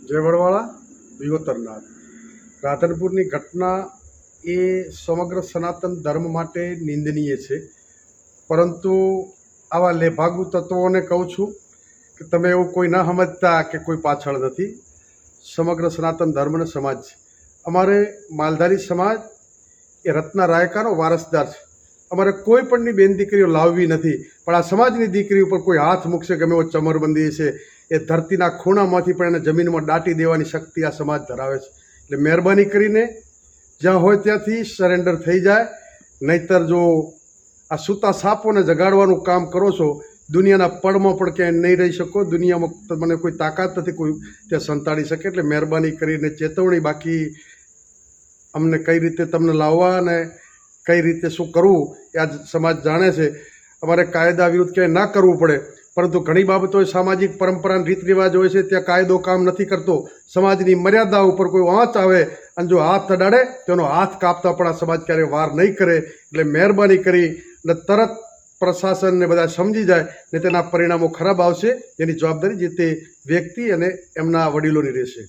જય વડવાળા વિગોતરનાથ રાધનપુરની ઘટના એ સમગ્ર સનાતન ધર્મ માટે નિંદનીય છે, પરંતુ આવા લેભાગુ તત્વોને કહું છું કે તમે એવું કોઈ ન સમજતા કે કોઈ પાછળ નથી. સમગ્ર સનાતન ધર્મ અને સમાજ છે. અમારે માલધારી સમાજ એ રત્ના રાયકાનો વારસદાર છે. અમારે કોઈ પણની બેન દીકરીઓ લાવવી નથી, પણ આ સમાજની દીકરી ઉપર કોઈ હાથ મૂકશે ગમે એવો ચમરબંધી છે એ ધરતીના ખૂણામાંથી પણ એને જમીનમાં દાટી દેવાની શક્તિ આ સમાજ ધરાવે છે. એટલે મહેરબાની કરીને જ્યાં હોય ત્યાંથી સરેન્ડર થઈ જાય, નહીતર જો આ સૂતા સાપોને જગાડવાનું કામ કરો છો, દુનિયાના પડમાં પણ ક્યાંય નહીં રહી શકો. દુનિયામાં તમને કોઈ તાકાત નથી કોઈ ત્યાં સંતાડી શકે. એટલે મહેરબાની કરીને ચેતવણી. બાકી અમને કઈ રીતે તમને લાવવા અને કઈ રીતે શું કરવું એ આજ સમાજ જાણે છે. અમારે કાયદા વિરુદ્ધ ક્યાંય ના કરવું પડે, પરંતુ ઘણી બાબતો સામાજિક પરંપરા રીત રિવાજ હોય છે, ત્યાં કાયદો કામ નથી કરતો. સમાજની મર્યાદા ઉપર કોઈ વાંચ આવે અને જો હાથ અડાડે તેનો હાથ કાપતા પણ આ સમાજ ક્યારેય વાર નહીં કરે. એટલે મહેરબાની કરી અને તરત પ્રશાસનને બધા સમજી જાય ને તેના પરિણામો ખરાબ આવશે. એની જવાબદારી જે તે વ્યક્તિ અને એમના વડીલોની રહેશે.